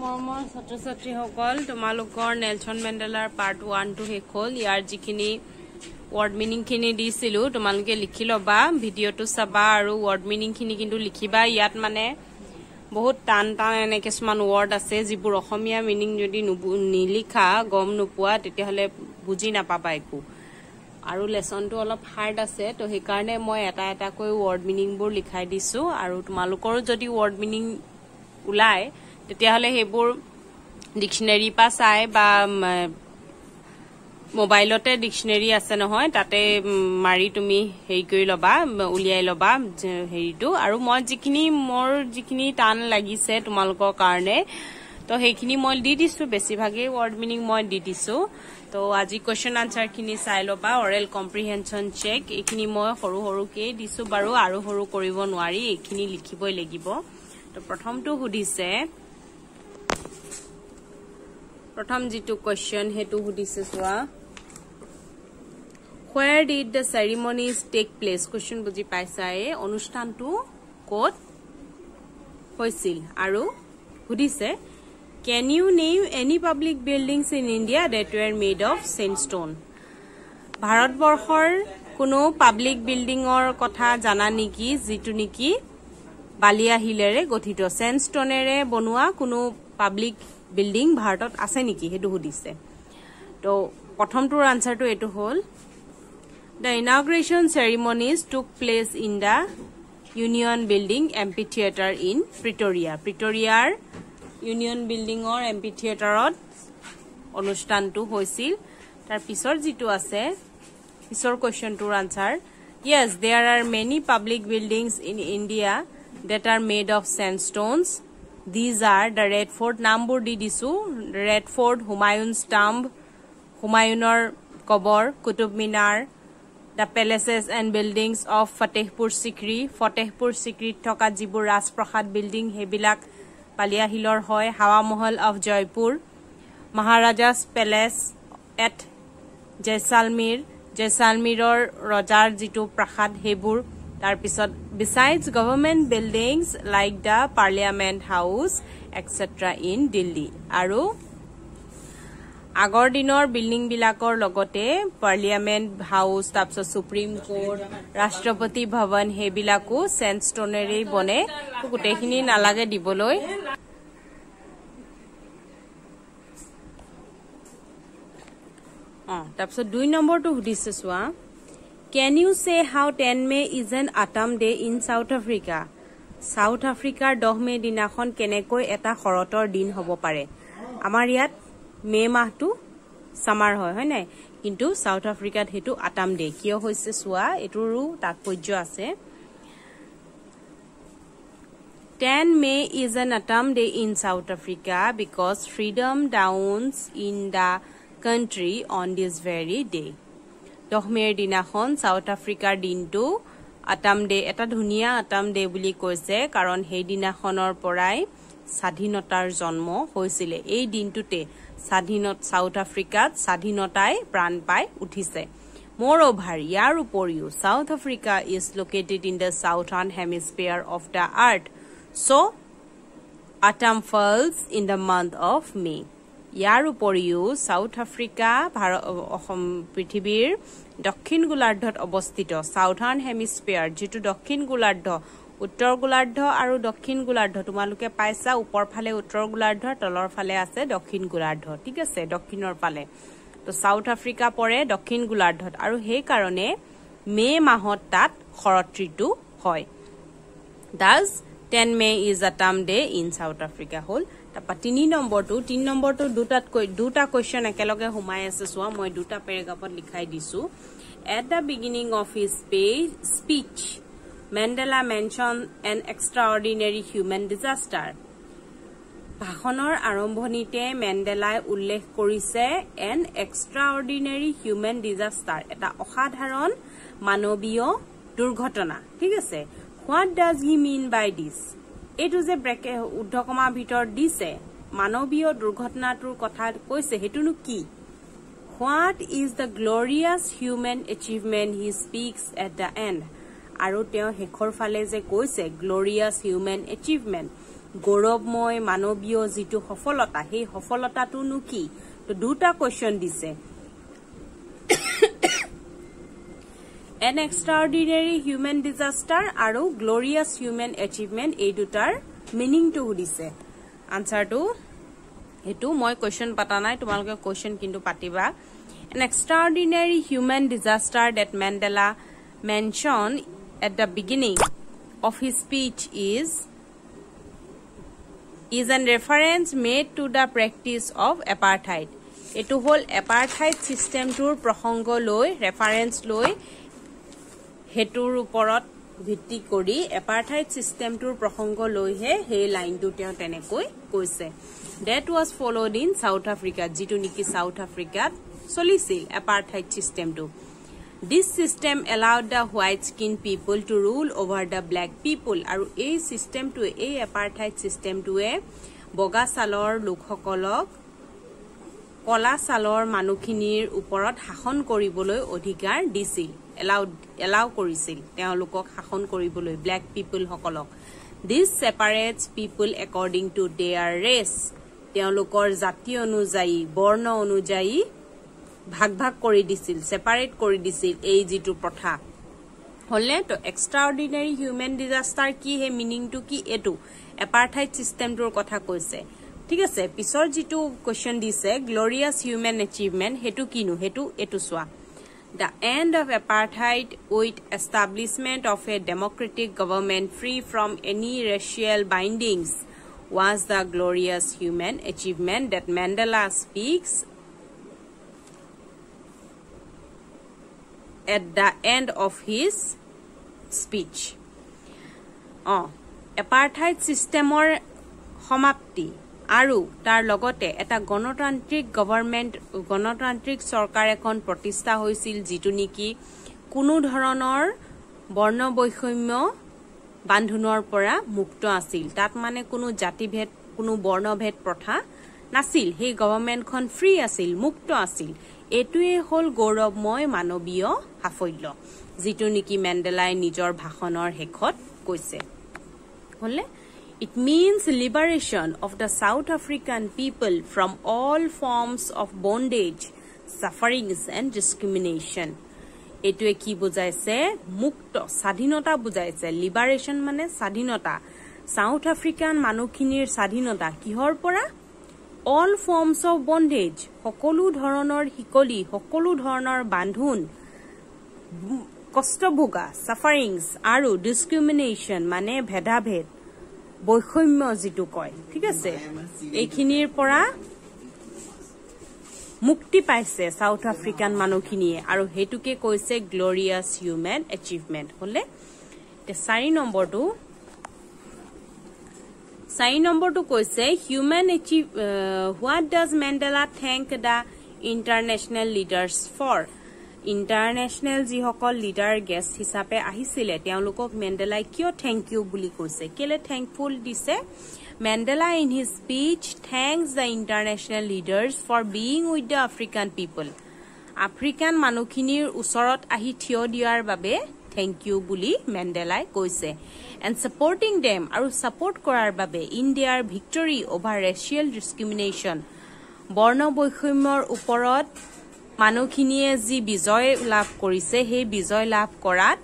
মৰমৰ ছাত্ৰ-ছাত্ৰীসকল তোমালোকৰ নেলছন মেণ্ডেলাৰ পাৰ্ট 1 টো শেষ হ'ল ইয়াৰ যিখিনি ওয়াৰ্ড মিনিং খিনি দিছিলো তোমালোকে লিখি লবা ভিডিওটো চাবা আৰু ওয়ার্ড মিনিং খিনি কিন্তু লিখিবা ইয়াত মানে বহুত টান টান এনে কিছুমান ওয়ার্ড আছে যিবোৰ অসমীয়া মিনিং যদি নিলিখা গম নোপোৱা তেতিয়া হলে বুজি নাপাবা একো আৰু লেসনটো অলপ হাৰ্ড আছে তো সেই কাৰণে মই এটা এটা কৈ ওয়াৰ্ড মিনিং বোৰ লিখাই দিছো আৰু তোমালোকৰ যদি ওয়াৰ্ড মিনিং উলাই তেতিয়া হলে হেবোৰ ডিকশনাৰি পা চাই বা মোবাইলতে ডিকশনাৰি আছে নহয় তাতে মাৰি তুমি হেই কৰি লবা উলিয়াই লবা হেইটো আৰু মই যিখিনি টান লাগিছে তোমালোকৰ কাৰণে তো হেইখিনি মই দি দিছো বেছিভাগে ওয়াৰ্ড মিনিং মই দি দিছো তো আজি কোৱেশ্চন আনসাৰ খিনি চাই লবা অৰেল কম্প্ৰিহেনচন চেক এইখিনি মই সৰু সৰুকে দিছো বাৰু আৰু সৰু কৰিব নোৱাৰি এইখিনি লিখিবই লাগিব তো প্ৰথমটো সুধিছে প্ৰথম যেটো কোৱেশ্চন হেতু সুধিছে সোৱা Where did the ceremonies take place? Question বুজি পাইছাই অনুষ্ঠানটো ক'ত হৈছিল আৰু সুধিছে Can you name any public buildings in India that were made of sandstone? ভাৰতবৰ্ষৰ কোনো পাব্লিক বিল্ডিংৰ কথা জানা নেকি যেটো নেকি বালিয়া হিলেৰে গঠিত sandstoneৰে বনোৱা কোনো পাব্লিক বিল্ডিং ভাৰতত আছে নেকি হেতু সুধিছে তো প্ৰথমটোৰ আনসাৰটো এটো হ'ল The inauguration ceremonies took place in the Union Building Amphitheatre in Pretoria. Pretoria Union Building or Amphitheatre অনুষ্ঠানটো হৈছিল তাৰ পিছৰ যেটো আছে পিছৰ কোৱেশ্চনটোৰ answer Yes, there are many public buildings in India that are made of sandstones. These are the Red Fort নামবোৰ দি দিছো Red Fort, Humayun's Tomb, Humayunor কবৰ, Qutub Minar, The palaces and buildings of Fatehpur Sikri থকা যিবোৰ ৰাজপ্ৰসাদ building হেবিলাক Palia হিলৰ হয় Hawa Mahal of Jaipur, Maharaja's Palace at Jaisalmerৰ ৰজাৰ যিটো প্ৰাসাদ হেবোৰ তাৰ পিছত besides government buildings like the Parliament House etc. in Delhi আৰু আগৰ দিনৰ বিল্ডিং বিলাকৰ লগতে পাৰ্লিয়ামেন্ট হাউস তাৰপিছত সুপ্ৰিম কোৰ্ট ৰাষ্ট্ৰপতি ভৱন হেবিলাকো স্যান্ডস্টোনেৰে বনে গোটেইখিনি নালাগে দিবলৈ তাৰপিছত 2 নম্বৰটো সুধিছে সোৱা Can you say how 10 May is an autumn day in South Africa? South Africa 10 May দিনাখন কেনেকৈ এটা শৰতৰ দিন হ'ব পাৰে আমাৰ ইয়াত মে মাহটো সামাৰ হয় নাই কিন্তু সাউথ আফ্ৰিকাত হেতু আটাম ডে কিয় হৈছে সোৱা এটোৰো তাৎপৰ্য আছে 10 May is an autumn day in South Africa because freedom dawns in the country on this very day 10 May দিনাখন সাউথ আফ্ৰিকাৰ দিনটো আটাম ডে এটা ধুনিয়া আটাম ডে বুলি কৈছে কাৰণ সেই দিনাখনৰ পৰাই স্বাধীনতাৰ জন্ম হৈছিল এই দিনটোতে সাউথ আফ্ৰিকাত স্বাধীনতাই প্ৰাণ পাই উঠিছে Moreover, ইয়াৰ উপৰিও South Africa is located in the southern hemisphere of the earth. So, autumn falls in the month of May. ইয়াৰ উপৰিও South Africa পৃথিৱীৰ দক্ষিণ গোলাৰ্ধত অৱস্থিত southern hemisphere যেটো দক্ষিণ গোলাৰ্ধ উত্তৰ গোলাৰ্ধ আৰু দক্ষিণ গোলাৰ্ধ তোমালোকে পাইছা ওপৰ ফালে উত্তৰ গোলাৰ্ধ তলৰ ফালে আছে দক্ষিণ গোলাৰ্ধ ঠিক আছে দক্ষিণৰ ফালে তো সাউথ আফ্ৰিকা পৰে দক্ষিণ গোলাৰ্ধত আৰু সেই কাৰণে মে মাহত তাত শৰৎ ঋতু হয় Thus 10 May is autumn day in South Africa হল তাপা 3 নম্বৰটো দুটা কোৱেশ্চন একেলগে হুমাই আছে সোৱা মই দুটা পেৰাগ্ৰাফত লিখাই দিছো At the beginning of his speech Mandela mentioned an extraordinary human disaster. ভাষণৰ আৰম্ভণিতে মেণ্ডেলাই উল্লেখ কৰিছে an extraordinary human disaster এটা অসাধাৰণ মানৱীয় দুৰ্ঘটনা ঠিক আছে What does he mean by this? এটো যে উদ্ধকমা ভিতৰ দিছে মানৱীয় দুৰ্ঘটনাটোৰ কথা কৈছে হেতুনো কি What is the glorious human achievement he speaks at the end? আৰু তেওঁ হেখৰ ফালে যে কৈছে glorious human achievement গৌৰৱময় মানৱীয় যেটো সফলতা সেই সফলতাটো নো কি তো দুটা কোৱেশ্চন দিছে an extraordinary human disaster আৰু glorious human achievement এই দুটাৰ মিনিং টু দিছে আনসাৰ টু হেতু মই কোৱেশ্চন পাতা নাই তোমালোকে কোৱেশ্চন কিন্তু পাতিবা an extraordinary human disaster that Mandela mentioned at the beginning of his speech is an reference made to the practice of apartheid. Etu hol apartheid system tur prohongo loi reference loi hetur uporot ভিত্তি কৰি apartheid system tur prohongo loi he line tu teo tenekoi koise. That was followed in South Africa. Jitu niki South Africa solisil apartheid system tu. This system allowed the white-skinned people to rule over the black people. Aru ei system to ei apartheid system to e boga salor lokhokolok kola salor manukhinir uporot শাসন কৰিবলৈ অধিকাৰ দিছিল allow কৰিছিল তেওঁলোকক শাসন কৰিবলৈ black people হকলক. This separates people according to their race. তেওঁলোকৰ জাতি অনুযায়ী বৰ্ণ অনুযায়ী ভাগ ভাগ কৰি দিছিল সেপাৰেট কৰি দিছিল এই যেটো প্ৰথা হলে তো এক্সট্ৰাঅৰ্ডিনাৰী হিউম্যান ডিজাস্টাৰ কি হে মিনিং টু কি এটো এপাৰ্থাইড সিস্টেমটোৰ কথা কৈছে ঠিক আছে পিছৰ যেটো কোৱেশ্চন দিছে গ্লোৰিয়াছ হিউম্যান এচিভমেন্ট হেতু কিনো হেতু এটো সোৱা the end of apartheid with establishment of a democratic government free from any racial bindings was the glorious human achievement that Mandela speaks at the end of his speech. Apartheid systemor সমাপ্তি আৰু তাৰ লগতে এটা গণতান্ত্ৰিক government গণতান্ত্ৰিক চৰকাৰ এখন প্ৰতিষ্ঠা হৈছিল যেটো নেকি কোনো ধৰণৰ বৰ্ণ বৈষম্য বান্ধোনৰ পৰা মুক্ত আছিল তাত মানে কোনো জাতিভেদ কোনো বৰ্ণভেদ প্ৰথা নাছিল হে গভৰ্নমেন্টখন ফ্ৰী আছিল মুক্ত আছিল এটোৱে হল গৌৰৱময় মানৱীয় সাফল্য যেটো নেকি মেণ্ডেলাই নিজৰ ভাষণৰ হেখত কৈছে হলে it means liberation of the South African people from all forms of bondage sufferings and discrimination এটোৱে কি বুজাইছে মুক্ত স্বাধীনতা বুজাইছে লিবাৰেশন মানে স্বাধীনতা সাউথ আফ্ৰিকান মানুহখিনিৰ স্বাধীনতা কিহৰ পৰা all forms of bondage সকলো ধৰণৰ হিকলি সকলো ধৰণৰ বান্ধোন কষ্ট ভোগা sufferings আৰু discrimination মানে ভেদাভেদ বৈষম্য যেটো কয় ঠিক আছে এইখিনিৰ পৰা মুক্তি পাইছে সাউথ আফ্ৰিকান মানুহখিনিয়ে আৰু হেতুকে কৈছে গ্লোৰিয়াছ হিউম্যান এচিভমেন্ট হলে তে 4 নম্বৰটো কৈছে human achieve what does Mandela thank the international leaders for international যি সকল লিডাৰ গেষ্ট হিচাপে আহিছিলে তেওঁলোকক মেণ্ডেলাই কিয় থ্যাংক ইউ বুলি কৈছে কেলে থ্যাঙ্কফুল দিছে Mandela in his speech thanks the international leaders for being with the African people. African manukhinir usorot ahi thio diar babe thank you buli Mandela koise and supporting them aru support korar babe in their victory over racial discrimination. Borno boikhomyor uporot manukhinie ji bijoy lav korise he bijoy lav korat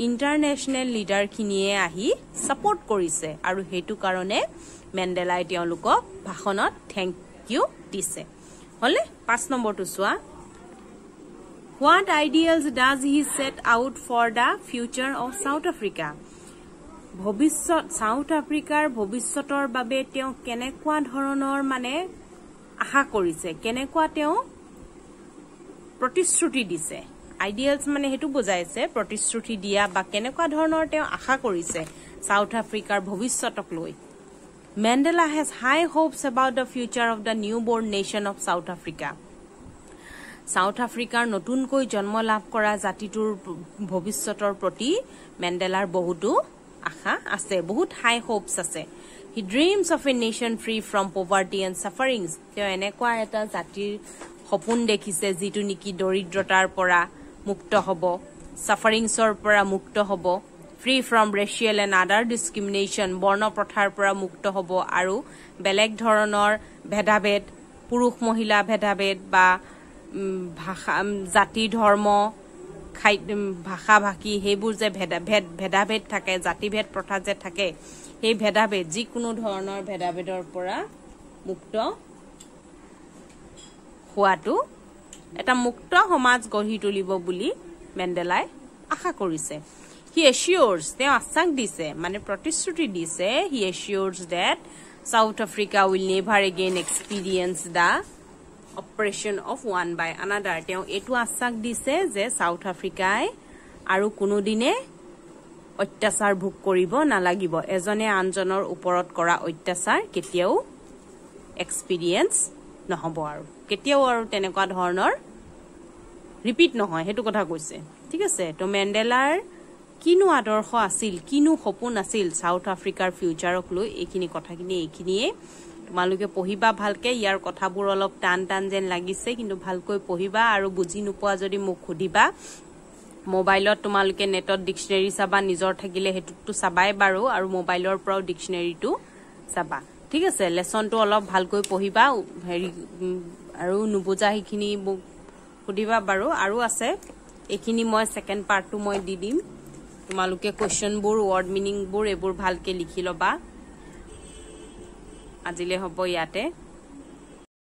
international leader khinie ahi support korise aru hetu karone মেণ্ডেলাই তেওঁলোকক ভাষণত thank U দিছে হলে 5 নম্বৰটো সোৱা What ideals does he set out for the future of South Africa? ভৱিষ্যত south আফ্ৰিকাৰ ভৱিষ্যতৰ বাবে তেওঁ কেনেকুৱা ধৰণৰ মানে আশা কৰিছে কেনেকুৱা তেওঁ প্ৰতিশ্ৰুতি দিছে আইডিয়ালস মানে হেতু বুজাইছে প্ৰতিশ্ৰুতি দিয়া বা কেনেকুৱা ধৰণৰ তেওঁ আশা কৰিছে সাউথ আফ্ৰিকাৰ ভৱিষ্যতক লৈ Mandela has high hopes about the future of the newborn nation of South Africa. South Africa নতুনকৈ জন্ম লাভ কৰা জাতিটোৰ ভৱিষ্যতৰ প্ৰতি মেণ্ডেলাৰ বহুতো আশা আছে বহুত হাই হোপস আছে He dreams of a nation free from poverty and sufferings. তেওঁ এনেকুৱা এটা জাতিৰ সপোন দেখিছে যিটো নেকি দৰিদ্ৰতাৰ পৰা মুক্ত হ'ব, সাফাৰিংছৰ পৰা মুক্ত হ'ব, free from racial and other discrimination বৰ্ণ প্ৰথাৰ পৰা মুক্ত হ'ব আৰু বেলেগ ধৰণৰ ভেদাভেদ পুৰুষ মহিলা ভেদাভেদ বা ভাষা জাতি ধৰ্ম ভাষা ভাষী হেবোৰ যে ভেদাভেদ থাকে জাতিভেদ প্ৰথা যে থাকে এই ভেদাভেদ যিকোনো ধৰণৰ ভেদাভেদৰ পৰা মুক্ত হোৱাটো এটা মুক্ত সমাজ গঢ়ি তুলিব বুলি মেণ্ডেলাই আশা কৰিছে he assures they আশ্বাস দিছে মানে প্ৰতিশ্ৰুতি দিছে he assures that South Africa will never again experience the oppression of one by another তেওঁ এটো আশ্বাস দিছে যে সাউথ আফ্ৰিকাই আৰু কোনো দিনে অত্যাচাৰ ভোগ কৰিব নালাগিব এজনে আনজনৰ ওপৰত কৰা অত্যাচাৰ কেতিয়াও এক্সপেৰিয়েন্স নহব আৰু কেতিয়াও আৰু তেনেকুৱা ধৰণৰ ৰিপিট নহয় হেতু কথা কৈছে ঠিক আছে তো মেণ্ডেলাৰ কিনো আদৰ্শ আছিল কিনো সপোন আছিল সাউথ আফ্ৰিকাৰ ফিউচাৰক লৈ এইখিনি কথাখিনি এইখিনিয়ে তোমালোকে পঢ়িবা ভালকে ইয়াৰ কথাবোৰ অলপ টান টান যেন লাগিছে কিন্তু ভালকৈ পঢ়িবা আৰু বুজি নোপোৱা যদি মোক খুদিবা মোবাইলত তোমালোকে নেটত ডিকশনাৰী চাবা নিজৰ থাকিলে হেতুটো চাবাই বাৰু আৰু মোবাইলৰ পৰাও ডিকশনাৰীটো চাবা ঠিক আছে লেসনটো অলপ ভালকৈ পঢ়িবা হেৰি আৰু নুবুজা হিখিনি খুদিবা বাৰু আৰু আছে এইখিনি মই সেকেন্ড পাৰ্টটো মই দি দিম তোমালোকে কোৱেশ্চনবোৰ ওয়াৰ্ড মিনিংবোৰ এবোৰ ভালকে লিখি লবা আজিলে হ'ব ইয়াতে